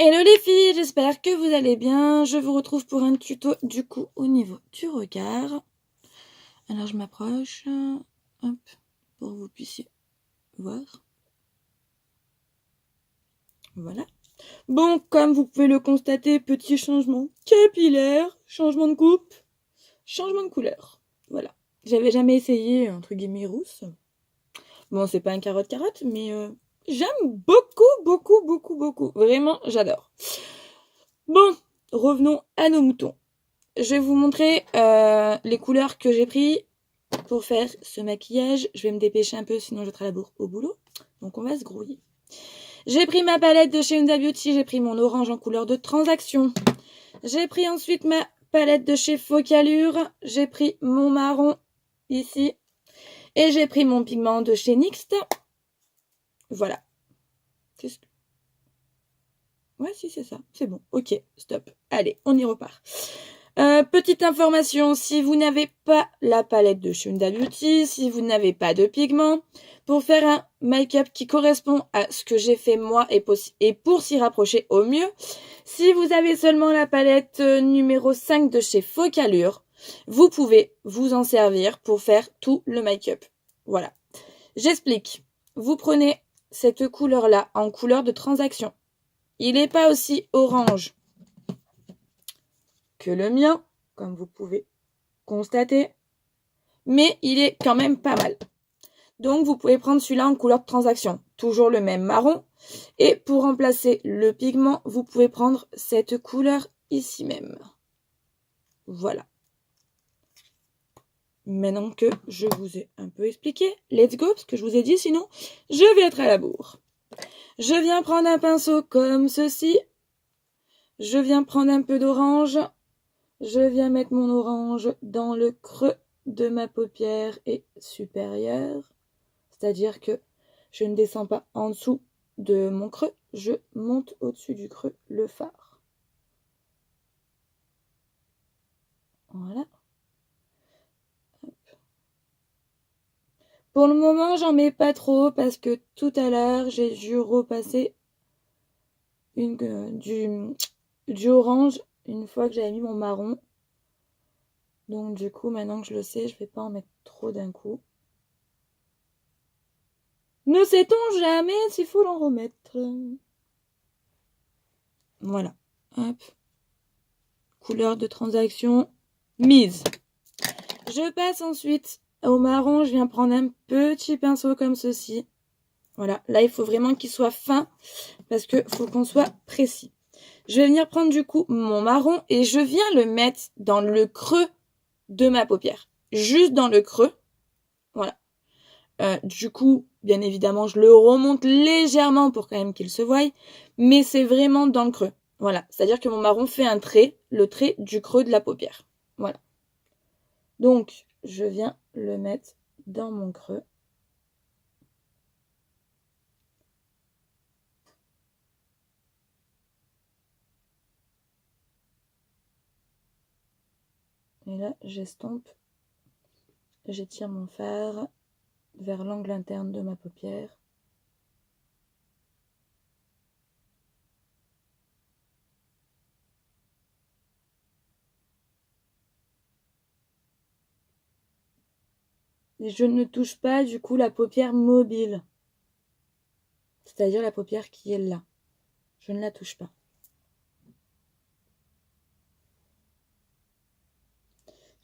Hello les filles, j'espère que vous allez bien. Je vous retrouve pour un tuto du coup au niveau du regard. Alors je m'approche, hop, pour que vous puissiez voir. Voilà. Bon, comme vous pouvez le constater, petit changement capillaire, changement de coupe, changement de couleur. Voilà. J'avais jamais essayé, entre guillemets, rousse. Bon, c'est pas un carotte-carotte, mais j'aime beaucoup. Vraiment, j'adore. Bon, revenons à nos moutons. Je vais vous montrer les couleurs que j'ai pris pour faire ce maquillage. Je vais me dépêcher un peu, sinon je serai à la bourre au boulot. Donc on va se grouiller. J'ai pris ma palette de chez Huda Beauty. J'ai pris mon orange en couleur de transaction. J'ai pris ensuite ma palette de chez Focalure. J'ai pris mon marron ici. Et j'ai pris mon pigment de chez NYX. Voilà. Qu'est-ce que... Ouais, si, c'est ça. C'est bon. Ok, stop. Allez, on y repart. Petite information, si vous n'avez pas la palette de chez Huda Beauty, si vous n'avez pas de pigment, pour faire un make-up qui correspond à ce que j'ai fait moi et pour s'y rapprocher au mieux, si vous avez seulement la palette numéro 5 de chez Focalure, vous pouvez vous en servir pour faire tout le make-up. Voilà. J'explique. Vous prenez cette couleur-là en couleur de transaction. Il n'est pas aussi orange que le mien, comme vous pouvez constater, mais il est quand même pas mal. Donc vous pouvez prendre celui-là en couleur de transaction, toujours le même marron, et pour remplacer le pigment, vous pouvez prendre cette couleur ici même. Voilà. Maintenant que je vous ai un peu expliqué, let's go, parce que je vous ai dit, sinon je vais être à la bourre. Je viens prendre un pinceau comme ceci, je viens prendre un peu d'orange, je viens mettre mon orange dans le creux de ma paupière et supérieure. C'est-à-dire que je ne descends pas en dessous de mon creux, je monte au-dessus du creux le fard. Voilà. Hop. Pour le moment, j'en mets pas trop parce que tout à l'heure, j'ai dû repasser du orange une fois que j'avais mis mon marron. Donc du coup, maintenant que je le sais, je vais pas en mettre trop d'un coup. Ne sait-on jamais s'il faut l'en remettre. Voilà. Hop. Couleur de transaction mise. Je passe ensuite au marron. Je viens prendre un petit pinceau comme ceci. Voilà. Là, il faut vraiment qu'il soit fin parce qu'il faut qu'on soit précis. Je vais venir prendre du coup mon marron et je viens le mettre dans le creux de ma paupière. Juste dans le creux. Voilà. Du coup, bien évidemment, je le remonte légèrement pour quand même qu'il se voie. Mais c'est vraiment dans le creux. Voilà. C'est-à-dire que mon marron fait un trait. Le trait du creux de la paupière. Voilà. Donc, je viens le mettre dans mon creux. Et là, j'estompe. J'étire mon fard vers l'angle interne de ma paupière. Et je ne touche pas du coup la paupière mobile. C'est-à-dire la paupière qui est là. Je ne la touche pas.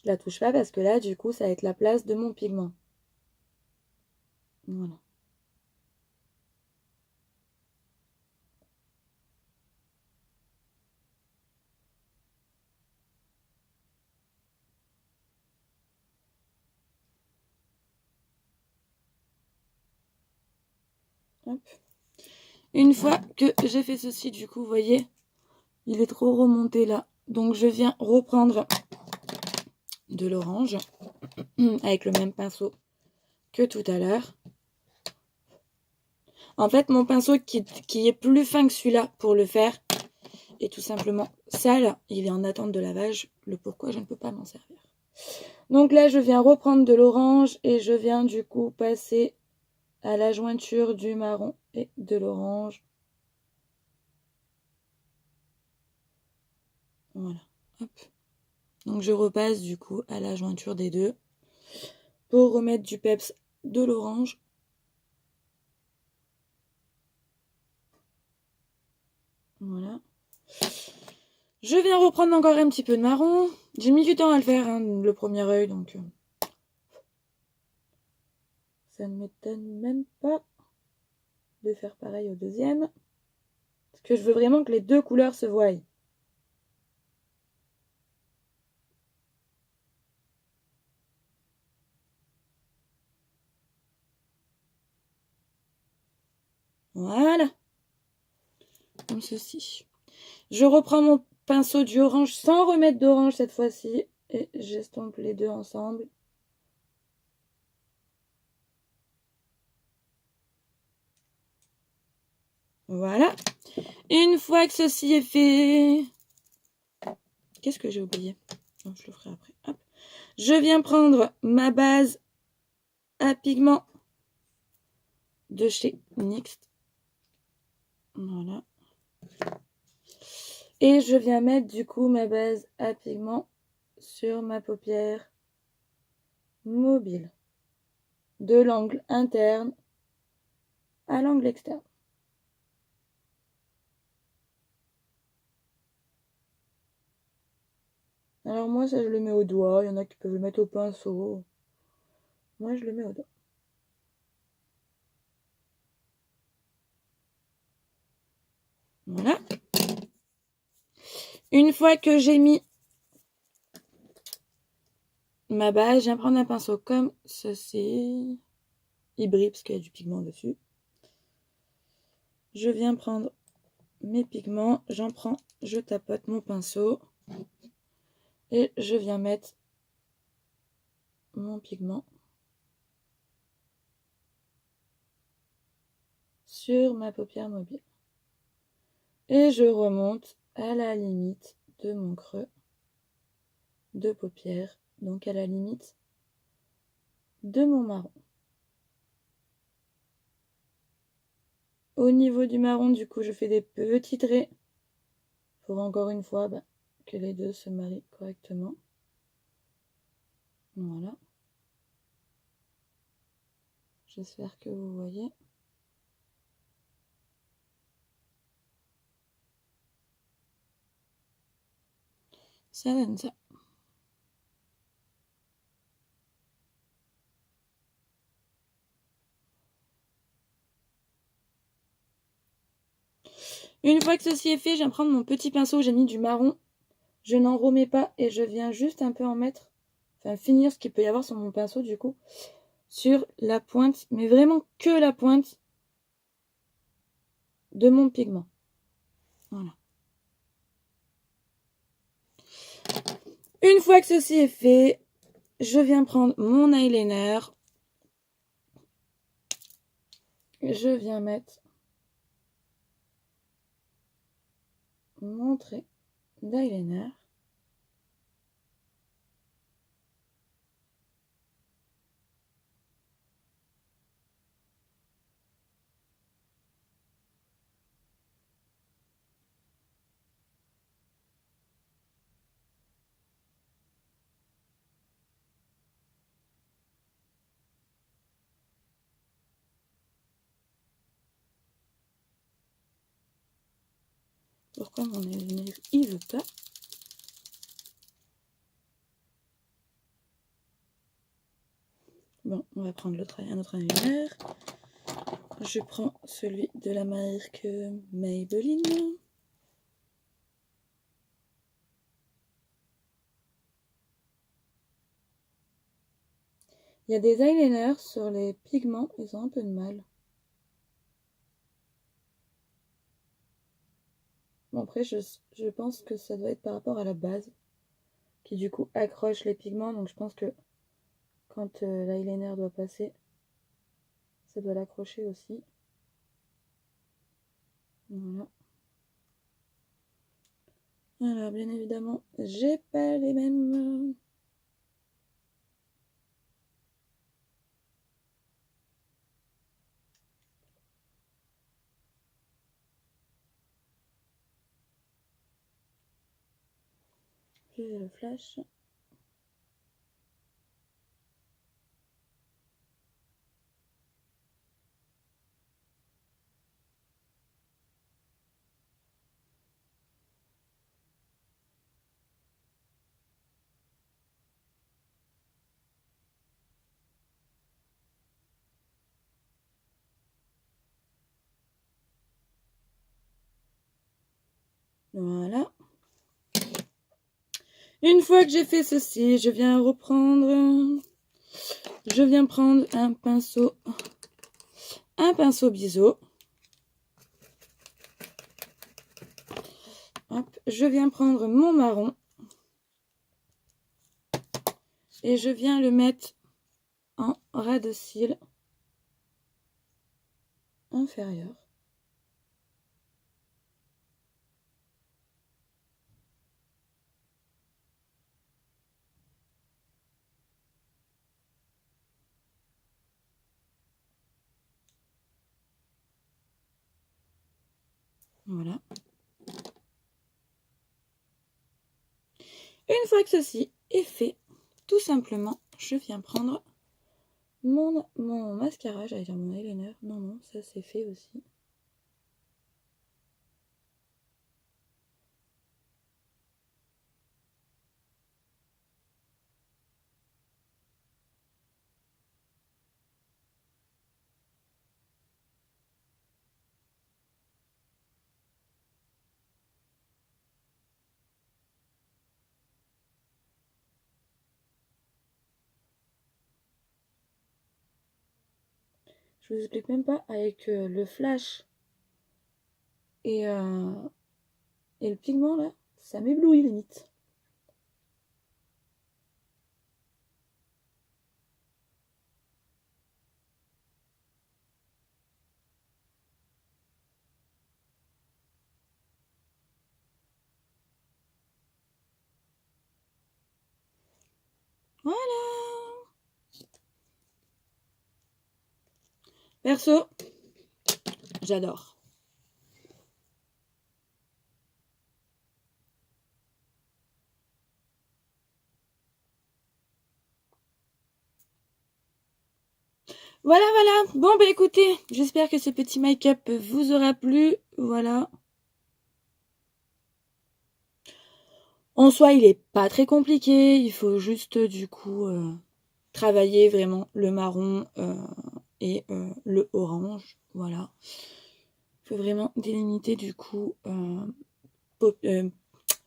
Je la touche pas parce que là, du coup, ça va être la place de mon pigment. Voilà. Hop. Une fois que j'ai fait ceci, du coup, vous voyez, il est trop remonté là. Donc, je viens reprendre de l'orange avec le même pinceau que tout à l'heure. En fait, mon pinceau qui est plus fin que celui-là pour le faire est tout simplement sale. Il est en attente de lavage. Le pourquoi je ne peux pas m'en servir. Donc là, je viens reprendre de l'orange et je viens du coup passer à la jointure du marron et de l'orange. Voilà, hop. Donc je repasse du coup à la jointure des deux pour remettre du peps de l'orange. Voilà. Je viens reprendre encore un petit peu de marron. J'ai mis du temps à le faire, hein, le premier œil, donc ça ne m'étonne même pas de faire pareil au deuxième. Parce que je veux vraiment que les deux couleurs se voient. Voilà. Comme ceci. Je reprends mon pinceau du orange sans remettre d'orange cette fois-ci. Et j'estompe les deux ensemble. Voilà. Une fois que ceci est fait... Qu'est-ce que j'ai oublié? Non, je le ferai après. Hop. Je viens prendre ma base à pigment de chez NYX. Voilà. Et je viens mettre du coup ma base à pigment sur ma paupière mobile. De l'angle interne à l'angle externe. Alors moi ça je le mets au doigt, il y en a qui peuvent le mettre au pinceau. Moi je le mets au doigt. Voilà. Une fois que j'ai mis ma base, je viens prendre un pinceau comme ceci. Il brille parce qu'il y a du pigment dessus. Je viens prendre mes pigments, j'en prends, je tapote mon pinceau et je viens mettre mon pigment sur ma paupière mobile. Et je remonte à la limite de mon creux de paupière, donc à la limite de mon marron. Au niveau du marron, du coup, je fais des petits traits pour encore une fois que les deux se marient correctement. Voilà. J'espère que vous voyez. Ça donne ça. Une fois que ceci est fait, je viens prendre mon petit pinceau, j'ai mis du marron. Je n'en remets pas et je viens juste un peu en mettre, enfin finir ce qu'il peut y avoir sur mon pinceau du coup, sur la pointe, mais vraiment que la pointe de mon pigment. Voilà. Une fois que ceci est fait, je viens prendre mon eyeliner. Je viens mettre mon trait d'eyeliner. Pourquoi mon eyeliner il veut pas? Bon, on va prendre un autre eyeliner. Je prends celui de la marque Maybelline. Il y a des eyeliners sur les pigments, ils ont un peu de mal. Bon, après, je pense que ça doit être par rapport à la base, qui du coup accroche les pigments. Donc je pense que quand l'eyeliner doit passer, ça doit l'accrocher aussi. Voilà. Alors, bien évidemment, j'ai pas les mêmes. Plus le flash. Voilà. Une fois que j'ai fait ceci, je viens reprendre... Je viens prendre un pinceau biseau. Hop, je viens prendre mon marron. Et je viens le mettre en ras de cils inférieur. Voilà. Une fois que ceci est fait, tout simplement, je viens prendre mon mascara, j'allais dire mon eyeliner. Non, ça c'est fait aussi. Je vous explique même pas, avec le flash et le pigment là, ça m'éblouit limite. Voilà. Perso, j'adore. Voilà. Bon, bah écoutez, j'espère que ce petit make-up vous aura plu. Voilà. En soi, il est pas très compliqué. Il faut juste, du coup, travailler vraiment le marron et le orange. Voilà. Il faut vraiment délimiter, du coup,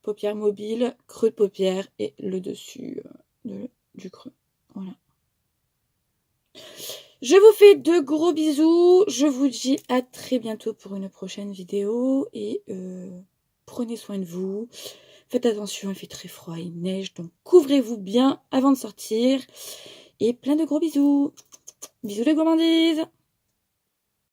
paupières mobiles, creux de paupières et le dessus du creux. Voilà. Je vous fais de gros bisous. Je vous dis à très bientôt pour une prochaine vidéo. Et prenez soin de vous. Faites attention, il fait très froid, il neige. Donc couvrez-vous bien avant de sortir. Et plein de gros bisous. Bisous les gourmandises.